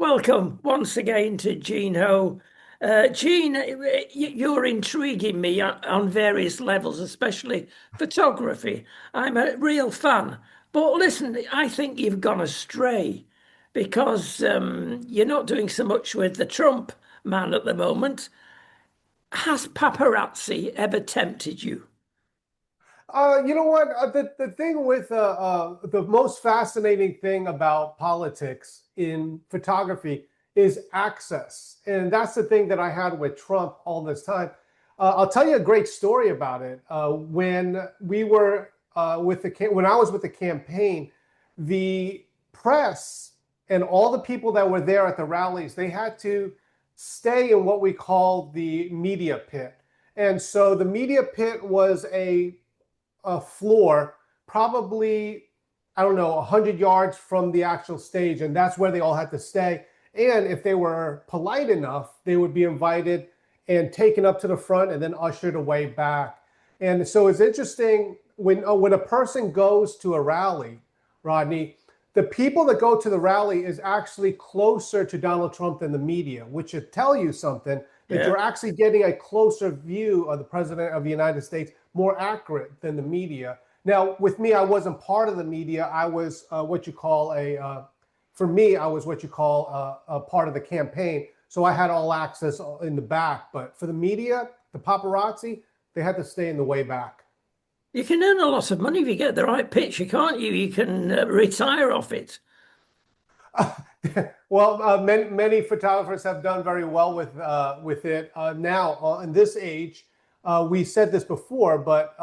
Welcome once again to Gene Ho. Gene, you're intriguing me on various levels, especially photography. I'm a real fan. But listen, I think you've gone astray because you're not doing so much with the Trump man at the moment. Has paparazzi ever tempted you? You know what? The thing with the most fascinating thing about politics in photography is access, and that's the thing that I had with Trump all this time. I'll tell you a great story about it. When we were when I was with the campaign, the press and all the people that were there at the rallies, they had to stay in what we call the media pit. And so the media pit was a floor, probably, I don't know, 100 yards from the actual stage. And that's where they all had to stay. And if they were polite enough, they would be invited and taken up to the front and then ushered away back. And so it's interesting when a person goes to a rally, Rodney, the people that go to the rally is actually closer to Donald Trump than the media, which should tell you something that Yeah. you're actually getting a closer view of the president of the United States, more accurate than the media. Now, with me, I wasn't part of the media. I was what you call for me, I was what you call a part of the campaign. So I had all access in the back. But for the media, the paparazzi, they had to stay in the way back. You can earn a lot of money if you get the right picture, can't you? You can retire off it. Well, many photographers have done very well with it. Now, in this age, we said this before, but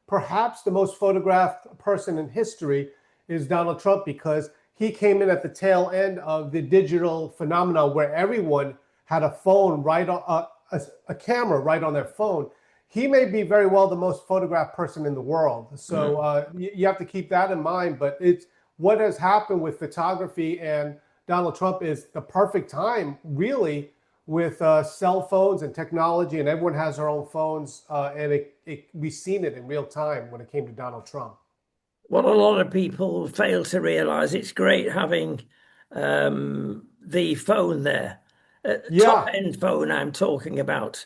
perhaps the most photographed person in history is Donald Trump because he came in at the tail end of the digital phenomenon where everyone had a phone right on a camera right on their phone. He may be very well the most photographed person in the world. So you have to keep that in mind. But it's what has happened with photography and Donald Trump is the perfect time, really, with cell phones and technology, and everyone has their own phones, and we've seen it in real time when it came to Donald Trump. What a lot of people fail to realize, it's great having the phone there. Top Yeah, end phone I'm talking about.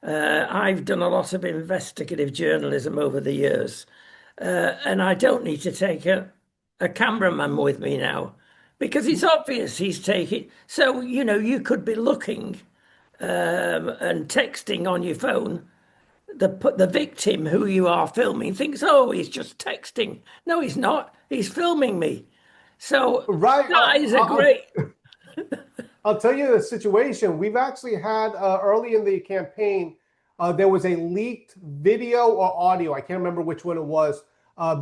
I've done a lot of investigative journalism over the years, and I don't need to take a cameraman with me now because it's obvious he's taking. So, you could be looking and texting on your phone. The victim who you are filming thinks, oh, he's just texting. No, he's not. He's filming me. So right. that is a great. I'll tell you the situation. We've actually had early in the campaign, there was a leaked video or audio. I can't remember which one it was.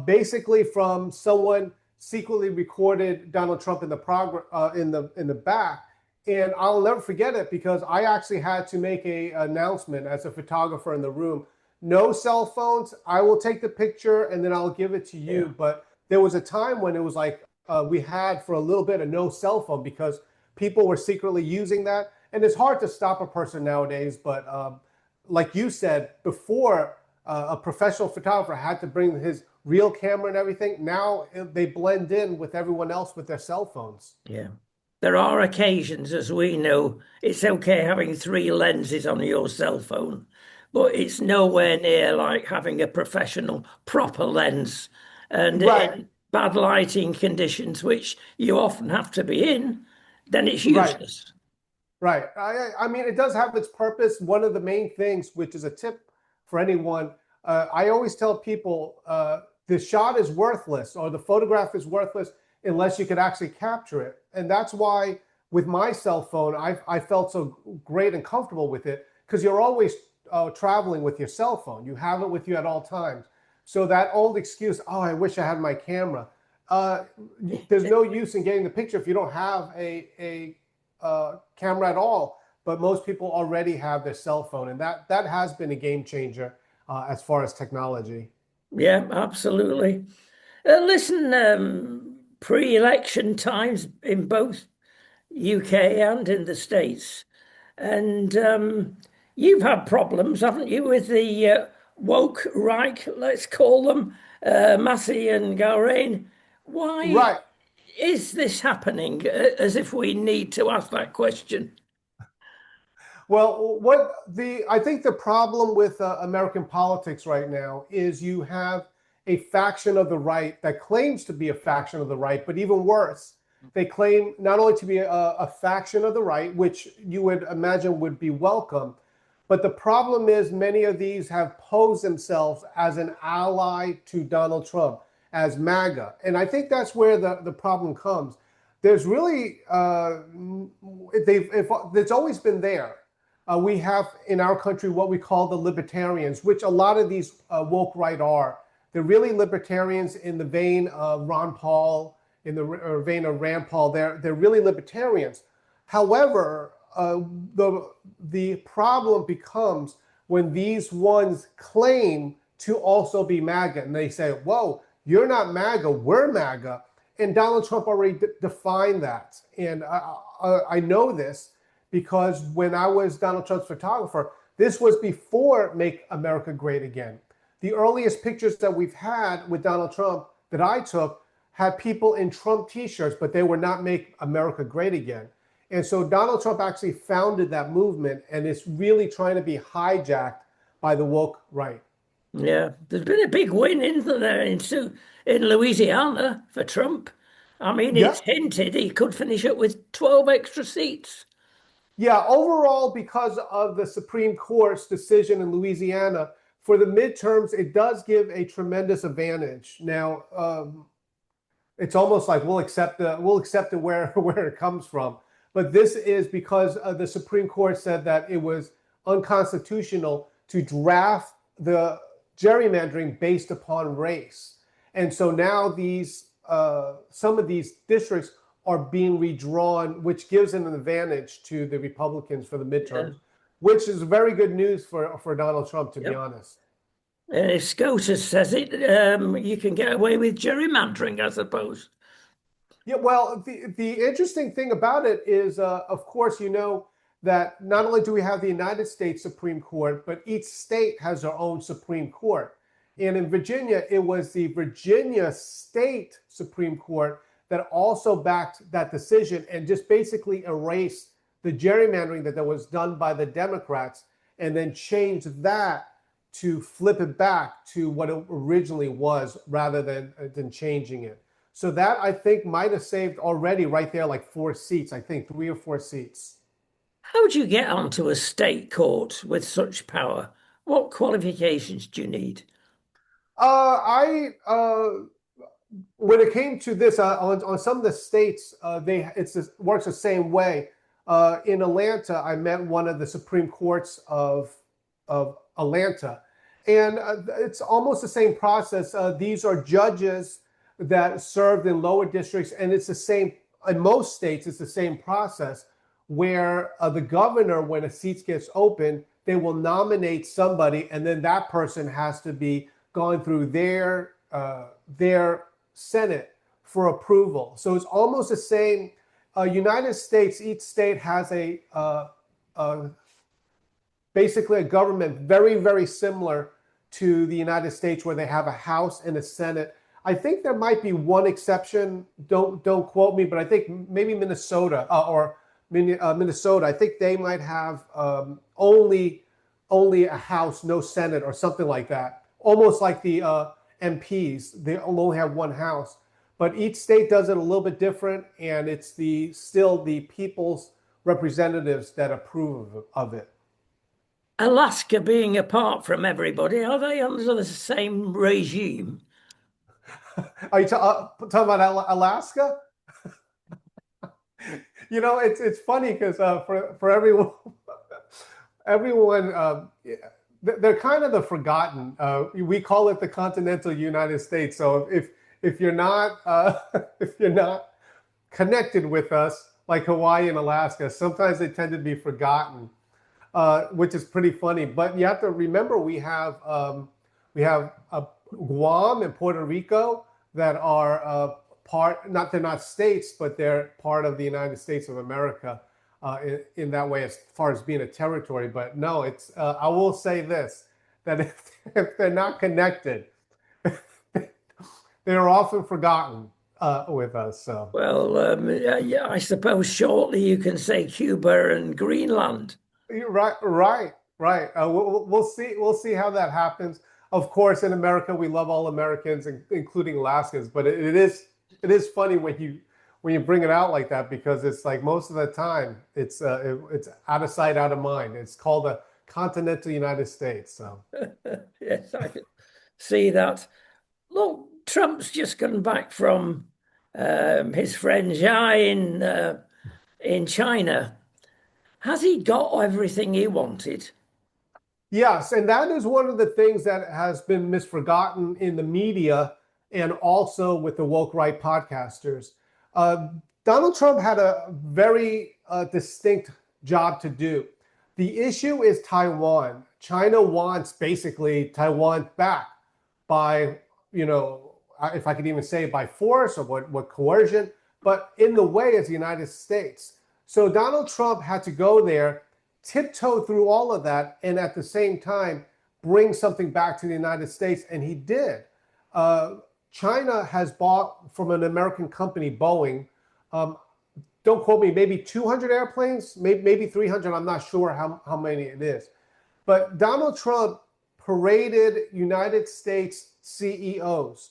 Basically, from someone secretly recorded Donald Trump in the in the back, and I'll never forget it because I actually had to make a announcement as a photographer in the room. No cell phones. I will take the picture and then I'll give it to Yeah. you. But there was a time when it was like we had for a little bit a no cell phone because people were secretly using that. And it's hard to stop a person nowadays. But like you said before, a professional photographer had to bring his real camera and everything. Now they blend in with everyone else with their cell phones. Yeah. There are occasions, as we know, it's okay having three lenses on your cell phone, but it's nowhere near like having a professional proper lens. And Right, in bad lighting conditions, which you often have to be in, then it's right, useless. right. I mean, it does have its purpose. One of the main things, which is a tip for anyone, I always tell people the shot is worthless or the photograph is worthless unless you could actually capture it. And that's why with my cell phone, I felt so great and comfortable with it because you're always traveling with your cell phone. You have it with you at all times. So that old excuse, oh, I wish I had my camera. Uh, there's no use in getting the picture if you don't have a camera at all. But most people already have their cell phone, and that has been a game changer as far as technology. Yeah, absolutely. Listen, pre-election times in both UK and in the States. And you've had problems, haven't you, with the woke right, let's call them, Massey and Galrain. Why? Right. is this happening? As if we need to ask that question. Well, I think the problem with American politics right now is you have a faction of the right that claims to be a faction of the right, but even worse, they claim not only to be a faction of the right, which you would imagine would be welcome, but the problem is many of these have posed themselves as an ally to Donald Trump, as MAGA. And I think that's where the problem comes. There's really, it's always been there. We have in our country what we call the libertarians, which a lot of these woke right are. They're really libertarians in the vein of Ron Paul, in the vein of Rand Paul. They're really libertarians. However, the problem becomes when these ones claim to also be MAGA, and they say, "Whoa, you're not MAGA, we're MAGA," and Donald Trump already defined that. And I know this because when I was Donald Trump's photographer, this was before Make America Great Again. The earliest pictures that we've had with Donald Trump that I took had people in Trump t-shirts, but they were not Make America Great Again. And so Donald Trump actually founded that movement, and it's really trying to be hijacked by the woke right. Yeah, there's been a big win, isn't there, in Louisiana for Trump. I mean, Yeah. it's hinted he could finish up with 12 extra seats. Yeah, overall, because of the Supreme Court's decision in Louisiana, for the midterms, it does give a tremendous advantage. Now, it's almost like we'll accept it where where it comes from. But this is because the Supreme Court said that it was unconstitutional to draft the gerrymandering based upon race, and so now these some of these districts are being redrawn, which gives an advantage to the Republicans for the Yeah. midterms, which is very good news for Donald Trump, to be Yep. honest. And if SCOTUS says it, you can get away with gerrymandering, I suppose. Yeah, well, the interesting thing about it is, of course, you know that not only do we have the United States Supreme Court, but each state has their own Supreme Court. And in Virginia, it was the Virginia State Supreme Court that also backed that decision and just basically erased the gerrymandering that was done by the Democrats and then changed that to flip it back to what it originally was rather than changing it. So that I think might have saved already right there like 4 seats, I think 3 or 4 seats. How do you get onto a state court with such power? What qualifications do you need? I When it came to this on some of the states, works the same way. In Atlanta, I met one of the Supreme Courts of Atlanta, and it's almost the same process. These are judges that served in lower districts, and it's the same in most states. It's the same process where the governor, when a seat gets open, they will nominate somebody, and then that person has to be gone through their Senate for approval. So it's almost the same. United States, each state has basically a government very, very similar to the United States, where they have a House and a Senate. I think there might be one exception. Don't quote me, but I think maybe Minnesota or Minnesota. I think they might have only a House, no Senate, or something like that. Almost like the MPs, they only have one House. But each state does it a little bit different, and it's still the people's representatives that approve of it. Alaska being apart from everybody, are they under the same regime? Are you talking about Alaska? You know, it's funny because for everyone, they're kind of the forgotten. We call it the continental United States. So if you're not if you're not connected with us, like Hawaii and Alaska, sometimes they tend to be forgotten, which is pretty funny. But you have to remember we have Guam and Puerto Rico that are they're not states, but they're part of the United States of America in that way, as far as being a territory. But no, I will say this, that if they're not connected, they are often forgotten. with us. So Well, yeah, I suppose shortly you can say Cuba and Greenland. right, right, right. We'll see. We'll see how that happens. Of course, in America, we love all Americans, including Alaskans. But it is funny when you bring it out like that, because it's like most of the time it's out of sight, out of mind. It's called the continental United States. So Yes, I can see that. Look, Trump's just come back from his friend Xi in China. Has he got everything he wanted? yes, and that is one of the things that has been misforgotten in the media and also with the woke right podcasters. Uh, Donald Trump had a very distinct job to do. The issue is Taiwan. China wants basically Taiwan back by, if I could even say by force or what coercion, but in the way is the United States. So Donald Trump had to go there, tiptoe through all of that, and at the same time bring something back to the United States, and he did. China has bought from an American company, Boeing. Um, don't quote me, maybe 200 airplanes, maybe 300. I'm not sure how many it is. But Donald Trump paraded United States CEOs,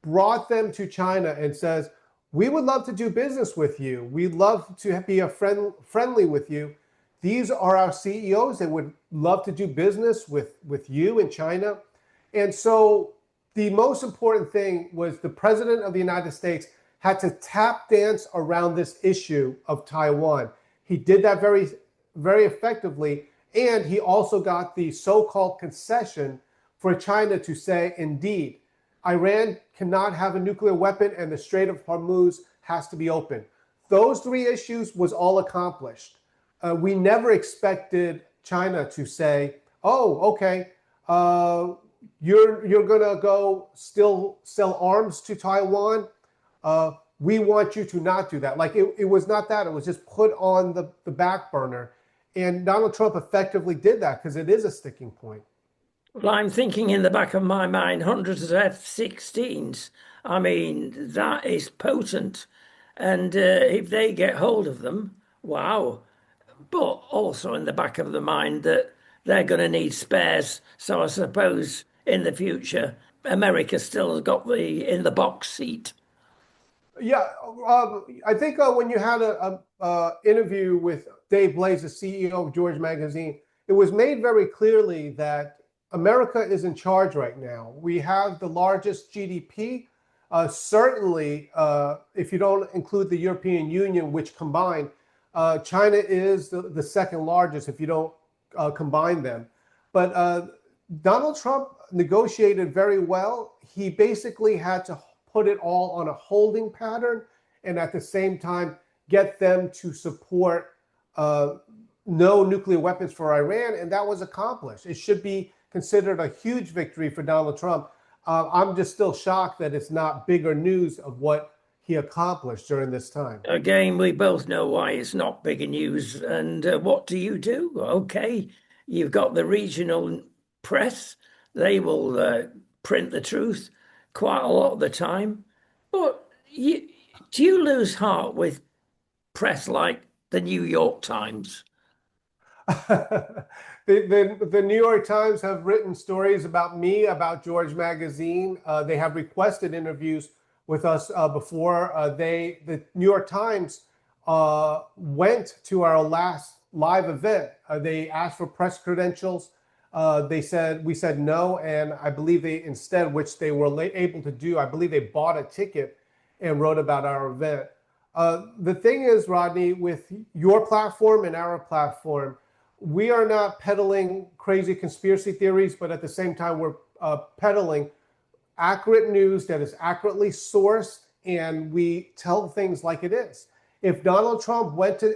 brought them to China and says, we would love to do business with you. We'd love to be friendly with you. These are our CEOs that would love to do business with you in China. And so the most important thing was the president of the United States had to tap dance around this issue of Taiwan. He did that very, very effectively. And he also got the so-called concession for China to say, indeed, Iran cannot have a nuclear weapon and the Strait of Hormuz has to be open. Those three issues was all accomplished. We never expected China to say, oh, okay, you're going to go still sell arms to Taiwan. We want you to not do that. Like it was not that. It was just put on the back burner. And Donald Trump effectively did that because it is a sticking point. Well, I'm thinking in the back of my mind, hundreds of F-16s. I mean, that is potent. And if they get hold of them, wow. But also in the back of the mind that they're going to need spares. So I suppose in the future, America still has got the in the box seat. Yeah, I think when you had a interview with Dave Blaze, the CEO of George Magazine, it was made very clearly that America is in charge right now. We have the largest GDP. Certainly, if you don't include the European Union, which combined, China is the second largest if you don't combine them. But Donald Trump negotiated very well. He basically had to put it all on a holding pattern and at the same time get them to support no nuclear weapons for Iran. And that was accomplished. It should be considered a huge victory for Donald Trump. I'm just still shocked that it's not bigger news of what he accomplished during this time. Again, we both know why it's not bigger news. And what do you do? Okay, you've got the regional press. They will print the truth quite a lot of the time. But do you lose heart with press like the New York Times? The New York Times have written stories about me, about George Magazine. They have requested interviews with us before. The New York Times went to our last live event. They asked for press credentials. We said no, and I believe they instead, which they were able to do, I believe they bought a ticket and wrote about our event. The thing is, Rodney, with your platform and our platform, we are not peddling crazy conspiracy theories, but at the same time, we're peddling accurate news that is accurately sourced, and we tell things like it is. If Donald Trump went to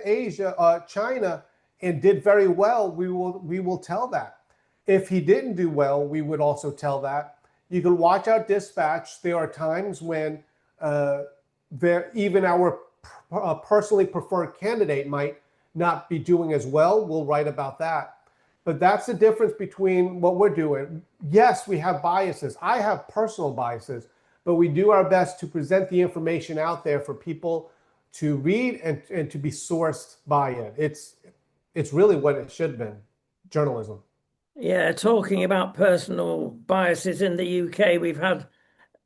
China, and did very well, we will tell that. If he didn't do well, we would also tell that. You can watch our dispatch. There are times when even our personally preferred candidate might not be doing as well. We'll write about that. But that's the difference between what we're doing. Yes, we have biases. I have personal biases, but we do our best to present the information out there for people to read and to be sourced by it. It's really what it should have been, journalism. Yeah, talking about personal biases in the UK, we've had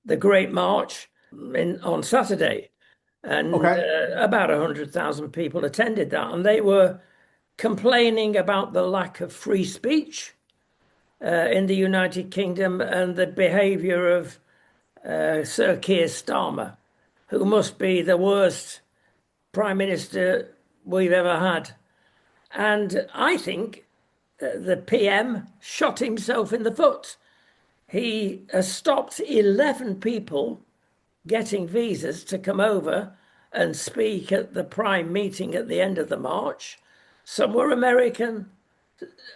the Great March on Saturday, and Okay. about 100,000 people attended that, and they were complaining about the lack of free speech in the United Kingdom and the behaviour of Sir Keir Starmer, who must be the worst Prime Minister we've ever had. And I think the PM shot himself in the foot. He has stopped 11 people getting visas to come over and speak at the Prime meeting at the end of the march. Some were American,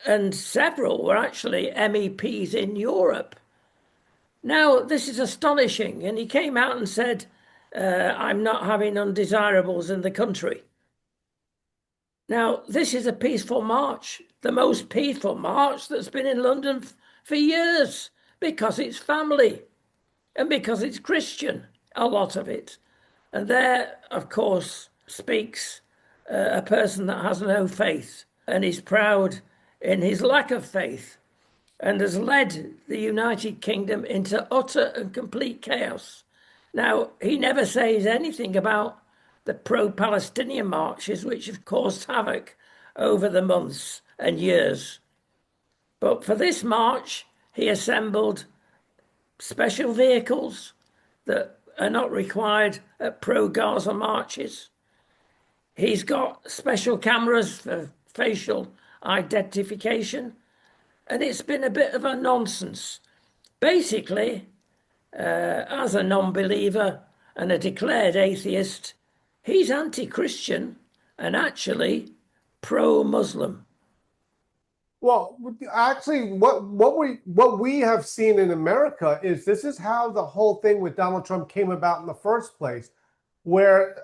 and several were actually MEPs in Europe. Now, this is astonishing. And he came out and said, I'm not having undesirables in the country. Now, this is a peaceful march, the most peaceful march that's been in London for years, because it's family and because it's Christian, a lot of it. And there, of course, speaks a person that has no faith and is proud in his lack of faith and has led the United Kingdom into utter and complete chaos. Now, he never says anything about the pro-Palestinian marches, which have caused havoc over the months and years. But for this march, he assembled special vehicles that are not required at pro-Gaza marches. He's got special cameras for facial identification, and it's been a bit of a nonsense. Basically, as a non-believer and a declared atheist, he's anti-Christian and actually pro-Muslim. Well, actually, what we have seen in America is this is how the whole thing with Donald Trump came about in the first place, where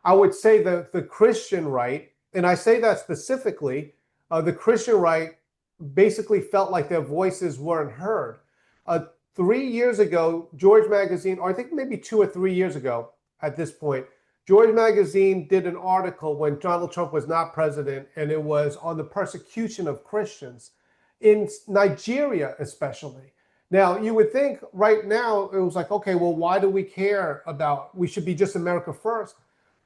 I would say the Christian right, and I say that specifically, the Christian right basically felt like their voices weren't heard. 3 years ago, George Magazine, or I think maybe 2 or 3 years ago at this point, George Magazine did an article when Donald Trump was not president, and it was on the persecution of Christians in Nigeria, especially. Now, you would think right now, it was like, okay, well, why do we care about, we should be just America first.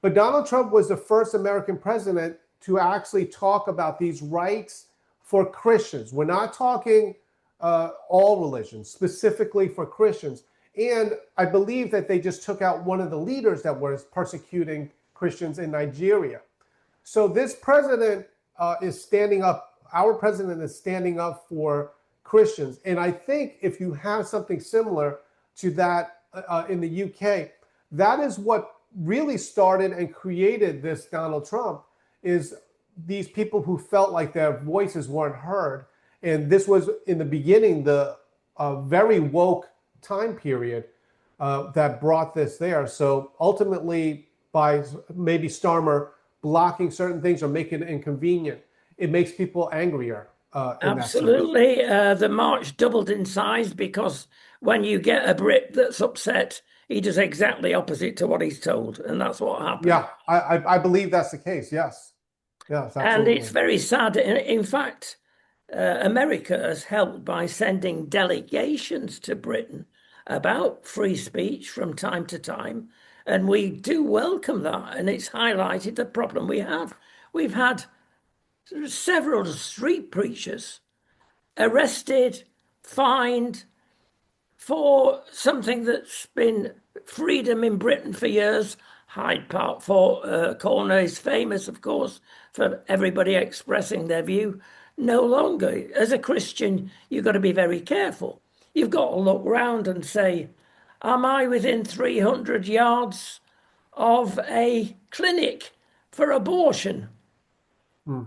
But Donald Trump was the first American president to actually talk about these rights for Christians. We're not talking all religions, specifically for Christians. And I believe that they just took out one of the leaders that was persecuting Christians in Nigeria. So this president is standing up, our president is standing up for Christians. And I think if you have something similar to that in the UK, that is what really started and created this Donald Trump, is these people who felt like their voices weren't heard. And this was in the beginning, the very woke time period that brought this there. So ultimately, by maybe Starmer blocking certain things or making it inconvenient, it makes people angrier. Absolutely. The march doubled in size because when you get a Brit that's upset, he does exactly opposite to what he's told. And that's what happened. Yeah, I believe that's the case. Yes. Yes, absolutely. And it's very sad. In fact, America has helped by sending delegations to Britain about free speech from time to time. And we do welcome that. And it's highlighted the problem we have. We've had several street preachers arrested, fined for something that's been freedom in Britain for years. Hyde Park Corner is famous, of course, for everybody expressing their view. No longer. As a Christian, you've got to be very careful. You've got to look round and say, am I within 300 yards of a clinic for abortion?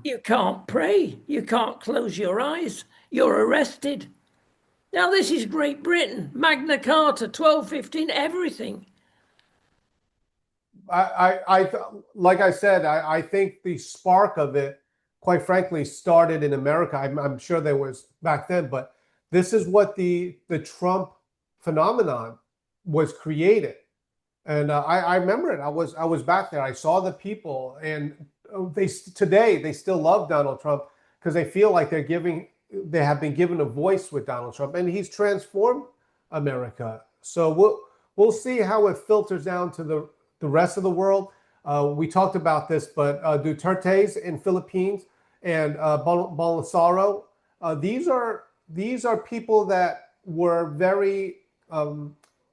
You can't pray. You can't close your eyes. You're arrested. Now, this is Great Britain. Magna Carta, 1215, everything. Like I said, I think the spark of it, quite frankly, started in America. I'm sure there was back then, but this is what the Trump phenomenon was created. And I remember it. I was back there. I saw the people, and today they still love Donald Trump because they feel like they have been given a voice with Donald Trump, and he's transformed America. So we'll see how it filters down to the rest of the world. We talked about this, but Duterte's in Philippines and Bolsonaro, these are people that were very.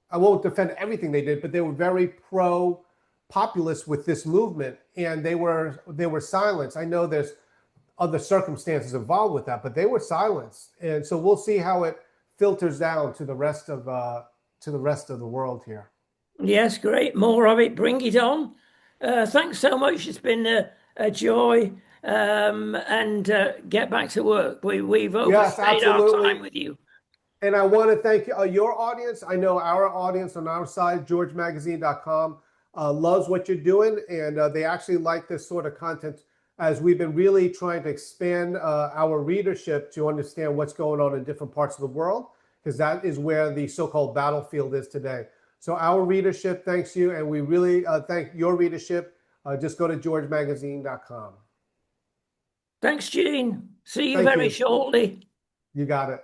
I won't defend everything they did, but they were very pro-populist with this movement, and they were silenced. I know there's other circumstances involved with that, but they were silenced, and so we'll see how it filters down to the rest of the world here. Yes, great. More of it. Bring it on. Thanks so much. It's been a joy. And get back to work. We've Yes, overstayed our absolutely. time with you. And I want to thank your audience. I know our audience on our side, georgemagazine.com, loves what you're doing, and they actually like this sort of content as we've been really trying to expand our readership to understand what's going on in different parts of the world, because that is where the so-called battlefield is today. So our readership thanks you, and we really thank your readership. Just go to georgemagazine.com. Thanks, Gene. See you Thank very you. shortly. You got it.